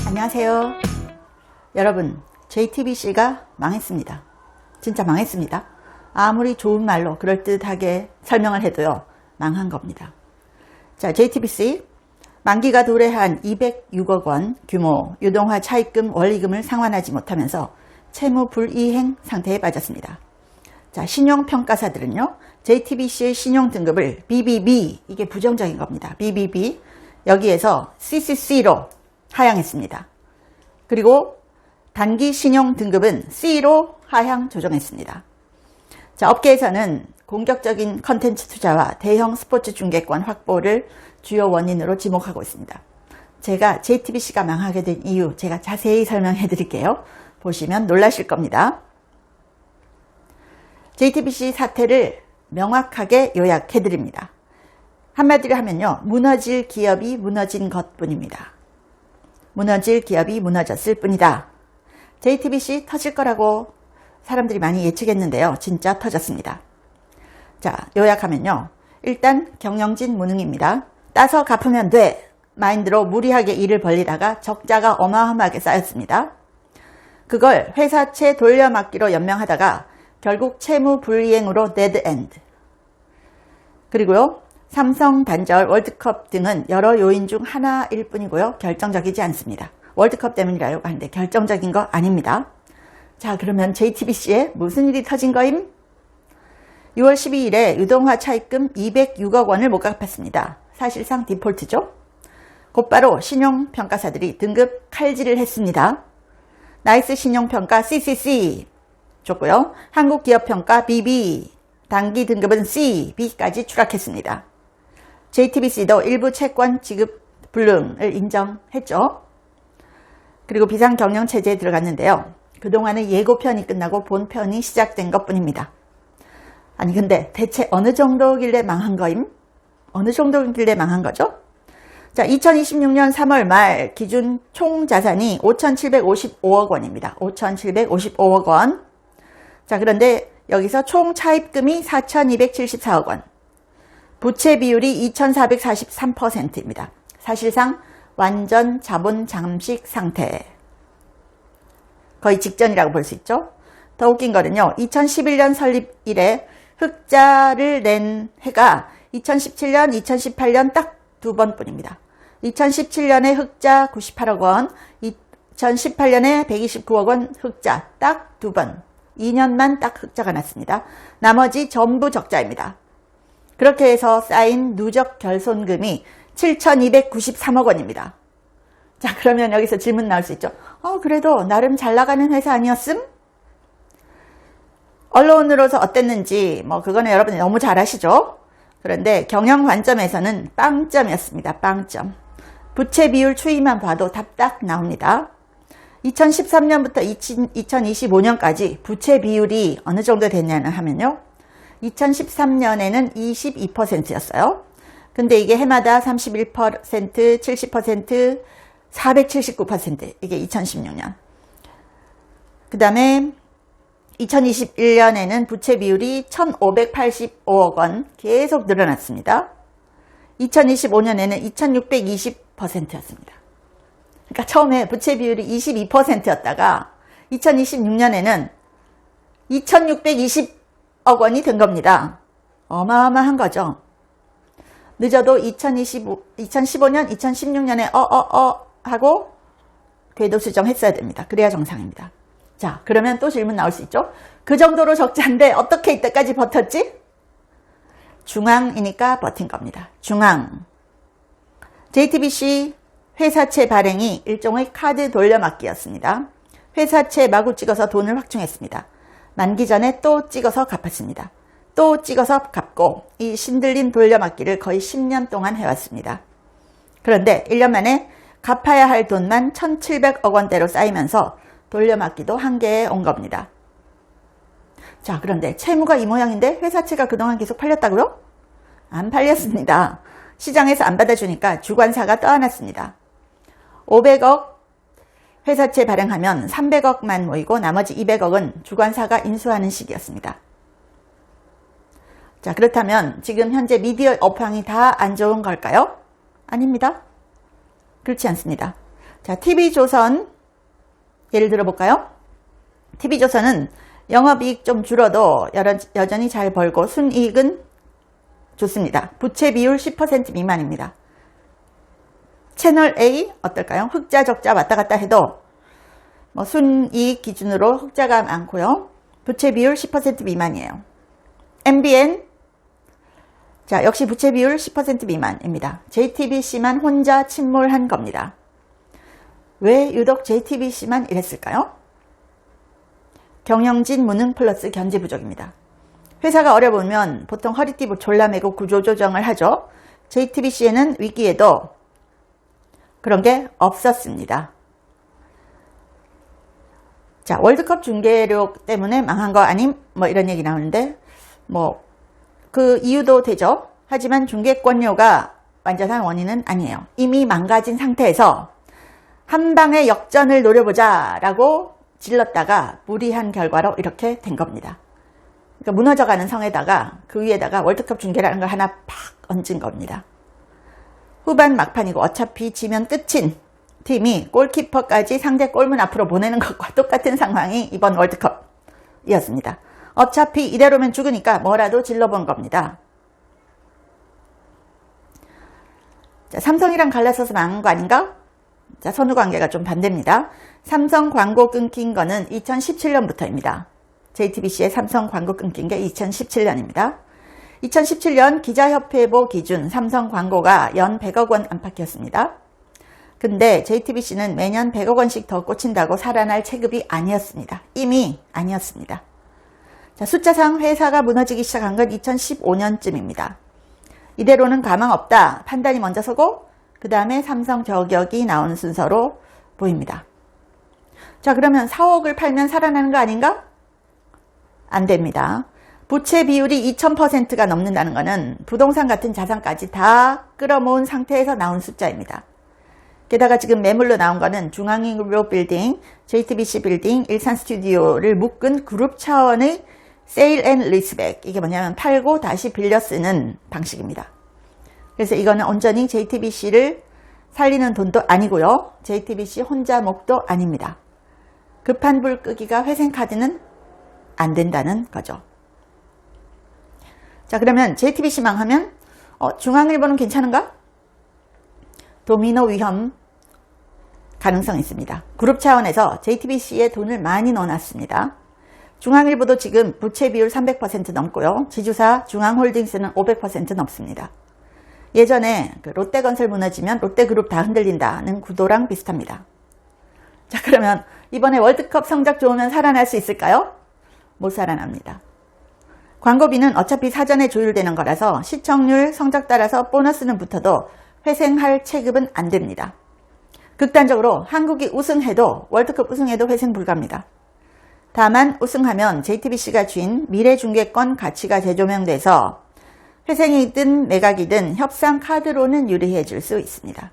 안녕하세요. 여러분, JTBC가 망했습니다. 진짜 망했습니다. 아무리 좋은 말로 그럴듯하게 설명을 해도요, 망한 겁니다. 자, JTBC 만기가 도래한 206억 원 규모 유동화 차입금 원리금을 상환하지 못하면서 채무 불이행 상태에 빠졌습니다. 자, 신용평가사들은요, JTBC의 신용등급을 BBB, 이게 부정적인 겁니다. BBB, 여기에서 CCC로 하향했습니다. 그리고 단기 신용등급은 C로 하향 조정했습니다. 자, 업계에서는 공격적인 컨텐츠 투자와 대형 스포츠 중계권 확보를 주요 원인으로 지목하고 있습니다. 제가 JTBC가 망하게 된 이유 제가 자세히 설명해 드릴게요. 보시면 놀라실 겁니다. JTBC 사태를 명확하게 요약해 드립니다. 한마디로 하면요, 무너질 기업이 무너진 것뿐입니다. 무너질 기업이 무너졌을 뿐이다. JTBC 터질 거라고 사람들이 많이 예측했는데요. 진짜 터졌습니다. 자, 요약하면요. 일단 경영진 무능입니다. 따서 갚으면 돼 마인드로 무리하게 일을 벌리다가 적자가 어마어마하게 쌓였습니다. 그걸 회사채 돌려막기로 연명하다가 결국 채무 불이행으로 데드엔드. 그리고요, 삼성 단절, 월드컵 등은 여러 요인 중 하나일 뿐이고요. 결정적이지 않습니다. 월드컵 때문이라고 하는데 결정적인 거 아닙니다. 자, 그러면 JTBC에 무슨 일이 터진 거임? 6월 12일에 유동화 차입금 206억 원을 못 갚았습니다. 사실상 디폴트죠. 곧바로 신용평가사들이 등급 칼질을 했습니다. 나이스 신용평가 CCC 줬고요. 한국기업평가 BB, 단기 등급은 C, B까지 추락했습니다. JTBC도 일부 채권 지급 불능을 인정했죠. 그리고 비상경영체제에 들어갔는데요. 그동안은 예고편이 끝나고 본편이 시작된 것뿐입니다. 아니 근데 대체 어느 정도길래 망한 거임? 어느 정도길래 망한 거죠? 자, 2026년 3월 말 기준 총 자산이 5,755억 원입니다. 5,755억 원. 자, 그런데 여기서 총 차입금이 4,274억 원. 부채 비율이 2,443%입니다. 사실상 완전 자본 잠식 상태. 거의 직전이라고 볼 수 있죠. 더 웃긴 거는요, 2011년 설립 이래 흑자를 낸 해가 2017년, 2018년 딱 두 번뿐입니다. 2017년에 흑자 98억 원, 2018년에 129억 원 흑자 딱 두 번. 2년만 딱 흑자가 났습니다. 나머지 전부 적자입니다. 그렇게 해서 쌓인 누적 결손금이 7,293억 원입니다. 자, 그러면 여기서 질문 나올 수 있죠. 그래도 나름 잘 나가는 회사 아니었음? 언론으로서 어땠는지 그거는 여러분이 너무 잘 아시죠? 그런데 경영 관점에서는 빵점이었습니다. 빵점. 부채 비율 추이만 봐도 답딱 나옵니다. 2013년부터 2025년까지 부채 비율이 어느 정도 됐냐는 하면요. 2013년에는 22%였어요. 근데 이게 해마다 31%, 70%, 479%. 이게 2016년. 그 다음에 2021년에는 부채 비율이 1,585억 원 계속 늘어났습니다. 2025년에는 2,620%였습니다. 그러니까 처음에 부채 비율이 22%였다가 2026년에는 2,620억 원이 된 겁니다. 어마어마한 거죠. 늦어도 2015년, 2016년에 하고 궤도 수정했어야 됩니다. 그래야 정상입니다. 자, 그러면 또 질문 나올 수 있죠. 그 정도로 적자인데 어떻게 이때까지 버텼지? 중앙이니까 버틴 겁니다. 중앙. JTBC 회사채 발행이 일종의 카드 돌려막기였습니다. 회사채 마구 찍어서 돈을 확충했습니다. 만기 전에 또 찍어서 갚았습니다. 또 찍어서 갚고 이 신들린 돌려막기를 거의 10년 동안 해왔습니다. 그런데 1년 만에 갚아야 할 돈만 1,700억 원대로 쌓이면서 돌려막기도 한계에 온 겁니다. 자, 그런데 채무가 이 모양인데 회사채가 그동안 계속 팔렸다고요? 안 팔렸습니다. 시장에서 안 받아주니까 주관사가 떠안았습니다. 500억 회사채 발행하면 300억만 모이고 나머지 200억은 주관사가 인수하는 식이었습니다. 자, 그렇다면 지금 현재 미디어 업황이 다 안 좋은 걸까요? 아닙니다. 그렇지 않습니다. 자, TV조선 예를 들어 볼까요? TV조선은 영업이익 좀 줄어도 여전히 잘 벌고 순이익은 좋습니다. 부채 비율 10% 미만입니다. 채널 A 어떨까요? 흑자 적자 왔다 갔다 해도 뭐 순이익 기준으로 흑자가 많고요. 부채 비율 10% 미만이에요. MBN 자, 역시 부채 비율 10% 미만입니다. JTBC만 혼자 침몰한 겁니다. 왜 유독 JTBC만 이랬을까요? 경영진 무능 플러스 견제 부족입니다. 회사가 어려우면 보통 허리띠 졸라매고 구조조정을 하죠. JTBC에는 위기에도 그런 게 없었습니다. 자, 월드컵 중계료 때문에 망한 거 아님? 뭐 이런 얘기 나오는데 뭐 그 이유도 되죠. 하지만 중계권료가 완전한 원인은 아니에요. 이미 망가진 상태에서 한 방에 역전을 노려보자 라고 질렀다가 무리한 결과로 이렇게 된 겁니다. 그러니까 무너져가는 성에다가 그 위에다가 월드컵 중계라는 걸 하나 팍 얹은 겁니다. 후반 막판이고 어차피 지면 끝인 팀이 골키퍼까지 상대 골문 앞으로 보내는 것과 똑같은 상황이 이번 월드컵이었습니다. 어차피 이대로면 죽으니까 뭐라도 질러본 겁니다. 자, 삼성이랑 갈라서서 망한 거 아닌가? 자, 선후관계가 좀 반대입니다. 삼성 광고 끊긴 거는 2017년부터입니다. JTBC의 삼성 광고 끊긴 게 2017년입니다. 2017년 기자협회보 기준 삼성 광고가 연 100억 원 안팎이었습니다. 근데 JTBC는 매년 100억 원씩 더 꽂힌다고 살아날 체급이 아니었습니다. 이미 아니었습니다. 자, 숫자상 회사가 무너지기 시작한 건 2015년쯤입니다. 이대로는 가망 없다. 판단이 먼저 서고 그 다음에 삼성 저격이 나온 순서로 보입니다. 자, 그러면 4억을 팔면 살아나는 거 아닌가? 안 됩니다. 부채 비율이 2000%가 넘는다는 것은 부동산 같은 자산까지 다 끌어모은 상태에서 나온 숫자입니다. 게다가 지금 매물로 나온 거는 중앙일보 빌딩, JTBC 빌딩, 일산 스튜디오를 묶은 그룹 차원의 세일 앤 리스백. 이게 뭐냐면 팔고 다시 빌려 쓰는 방식입니다. 그래서 이거는 온전히 JTBC를 살리는 돈도 아니고요. JTBC 혼자 목도 아닙니다. 급한 불 끄기가 회생카드는 안 된다는 거죠. 자, 그러면 JTBC 망하면 중앙일보는 괜찮은가? 도미노 위험 가능성이 있습니다. 그룹 차원에서 JTBC에 돈을 많이 넣어놨습니다. 중앙일보도 지금 부채 비율 300% 넘고요. 지주사 중앙홀딩스는 500% 넘습니다. 예전에 그 롯데건설 무너지면 롯데그룹 다 흔들린다는 구도랑 비슷합니다. 자, 그러면 이번에 월드컵 성적 좋으면 살아날 수 있을까요? 못 살아납니다. 광고비는 어차피 사전에 조율되는 거라서 시청률 성적 따라서 보너스는 붙어도 회생할 체급은 안 됩니다. 극단적으로 한국이 우승해도 월드컵 우승해도 회생 불가입니다. 다만 우승하면 JTBC가 쥔 미래중계권 가치가 재조명돼서 회생이든 매각이든 협상 카드로는 유리해질 수 있습니다.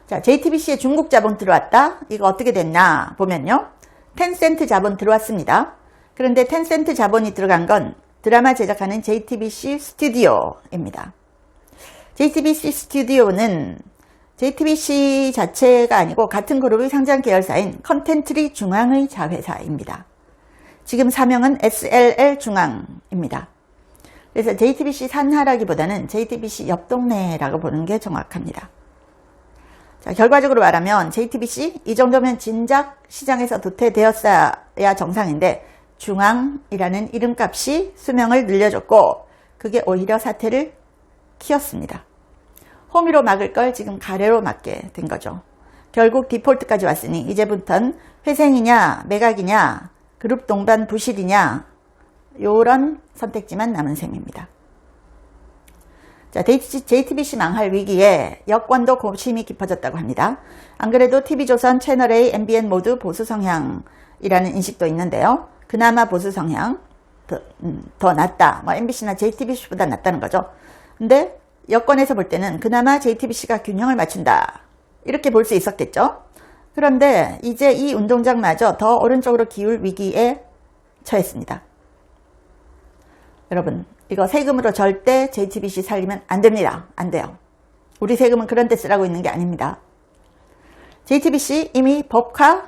자, JTBC에 중국 자본 들어왔다. 이거 어떻게 됐나 보면요. 텐센트 자본 들어왔습니다. 그런데 텐센트 자본이 들어간 건 드라마 제작하는 JTBC 스튜디오입니다. JTBC 스튜디오는 JTBC 자체가 아니고 같은 그룹의 상장 계열사인 컨텐트리 중앙의 자회사입니다. 지금 사명은 SLL 중앙입니다. 그래서 JTBC 산하라기보다는 JTBC 옆 동네라고 보는 게 정확합니다. 자, 결과적으로 말하면 JTBC 이 정도면 진작 시장에서 도태되었어야 정상인데 중앙이라는 이름값이 수명을 늘려줬고 그게 오히려 사태를 키웠습니다. 호미로 막을 걸 지금 가래로 막게 된 거죠. 결국 디폴트까지 왔으니 이제부터는 회생이냐 매각이냐 그룹 동반 부실이냐 요런 선택지만 남은 셈입니다. 자, JTBC 망할 위기에 여권도 고심이 깊어졌다고 합니다. 안 그래도 TV조선, 채널A, MBN 모두 보수 성향이라는 인식도 있는데요. 그나마 보수 성향 더 낫다. 뭐 MBC나 JTBC보다 낫다는 거죠. 근데 여권에서 볼 때는 그나마 JTBC가 균형을 맞춘다. 이렇게 볼 수 있었겠죠. 그런데 이제 이 운동장마저 더 오른쪽으로 기울 위기에 처했습니다. 여러분, 이거 세금으로 절대 JTBC 살리면 안 됩니다. 안 돼요. 우리 세금은 그런 데 쓰라고 있는 게 아닙니다. JTBC 이미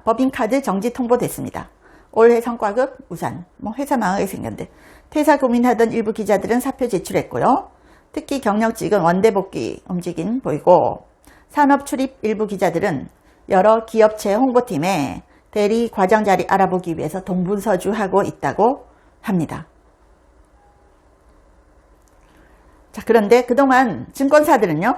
법인카드 정지 통보됐습니다. 올해 성과급 우산, 회사 망하게 생겼는데 퇴사 고민하던 일부 기자들은 사표 제출했고요. 특히 경력직은 원대 복귀 움직임 보이고 산업 출입 일부 기자들은 여러 기업체 홍보팀에 대리 과장 자리 알아보기 위해서 동분서주하고 있다고 합니다. 자, 그런데 그동안 증권사들은요,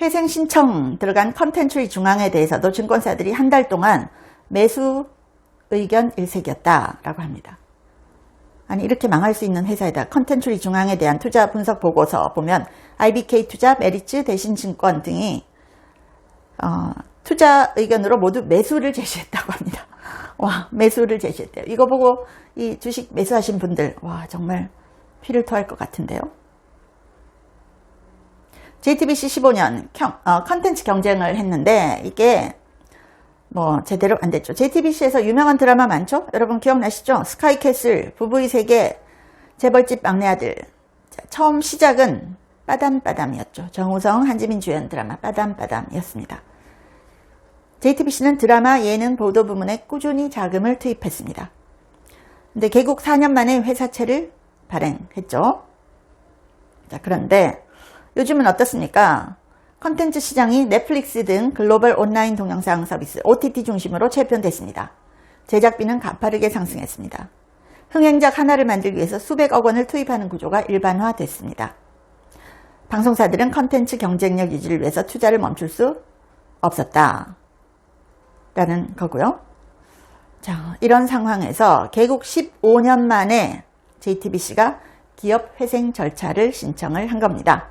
회생 신청 들어간 컨텐츠의 중앙에 대해서도 증권사들이 한 달 동안 매수 의견 일색이었다라고 합니다. 아니, 이렇게 망할 수 있는 회사에다 컨텐츠의 중앙에 대한 투자 분석 보고서 보면 IBK 투자, 메리츠, 대신증권 등이 투자 의견으로 모두 매수를 제시했다고 합니다. 와, 매수를 제시했대요. 이거 보고 이 주식 매수하신 분들, 와, 정말 피를 토할 것 같은데요. JTBC 15년 컨텐츠 경쟁을 했는데 이게 제대로 안 됐죠. JTBC에서 유명한 드라마 많죠? 여러분 기억나시죠? 스카이캐슬, 부부의 세계, 재벌집 막내 아들. 자, 처음 시작은 빠담빠담이었죠. 정우성, 한지민 주연 드라마 빠담빠담이었습니다. JTBC는 드라마, 예능, 보도 부문에 꾸준히 자금을 투입했습니다. 근데 개국 4년 만에 회사채를 발행했죠. 자, 그런데 요즘은 어떻습니까? 컨텐츠 시장이 넷플릭스 등 글로벌 온라인 동영상 서비스 OTT 중심으로 재편됐습니다. 제작비는 가파르게 상승했습니다. 흥행작 하나를 만들기 위해서 수백억 원을 투입하는 구조가 일반화됐습니다. 방송사들은 컨텐츠 경쟁력 유지를 위해서 투자를 멈출 수 없었다 라는 거고요. 자, 이런 상황에서 개국 15년 만에 JTBC가 기업 회생 절차를 신청을 한 겁니다.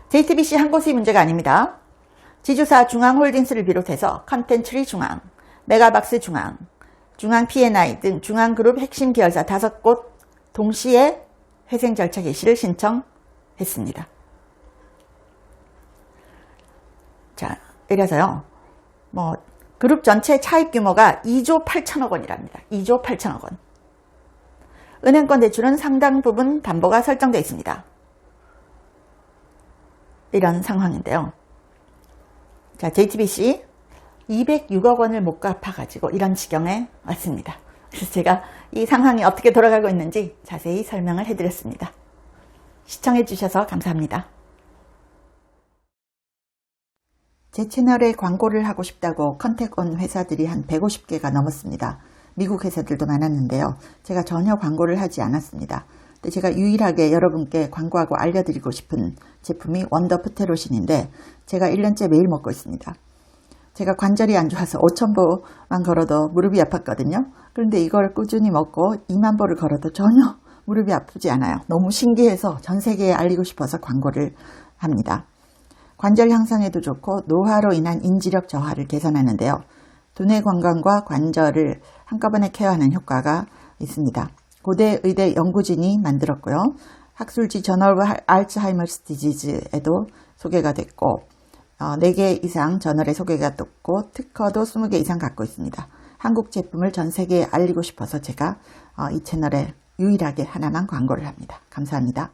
JTBC 한 곳의 문제가 아닙니다. 지주사 중앙홀딩스를 비롯해서 컨텐츠리 중앙, 메가박스 중앙, 중앙 P&I 등 중앙그룹 핵심 계열사 5곳 동시에 회생 절차 개시를 신청했습니다. 자, 이래서요. 그룹 전체 차입 규모가 2조 8천억 원이랍니다. 2조 8천억 원. 은행권 대출은 상당 부분 담보가 설정되어 있습니다. 이런 상황인데요. 자, JTBC 206억 원을 못 갚아가지고 이런 지경에 왔습니다. 그래서 제가 이 상황이 어떻게 돌아가고 있는지 자세히 설명을 해드렸습니다. 시청해 주셔서 감사합니다. 제 채널에 광고를 하고 싶다고 컨택 온 회사들이 한 150개가 넘었습니다. 미국 회사들도 많았는데요. 제가 전혀 광고를 하지 않았습니다. 근데 제가 유일하게 여러분께 광고하고 알려드리고 싶은 제품이 원더프테로신인데 제가 1년째 매일 먹고 있습니다. 제가 관절이 안 좋아서 5,000보만 걸어도 무릎이 아팠거든요. 그런데 이걸 꾸준히 먹고 2만 보를 걸어도 전혀 무릎이 아프지 않아요. 너무 신기해서 전 세계에 알리고 싶어서 광고를 합니다. 관절 향상에도 좋고 노화로 인한 인지력 저하를 개선하는데요. 두뇌 건강과 관절을 한꺼번에 케어하는 효과가 있습니다. 고대 의대 연구진이 만들었고요. 학술지 저널 오브 알츠하이머스 디지즈에도 소개가 됐고 4개 이상 저널에 소개가 됐고 특허도 20개 이상 갖고 있습니다. 한국 제품을 전 세계에 알리고 싶어서 제가 이 채널에 유일하게 하나만 광고를 합니다. 감사합니다.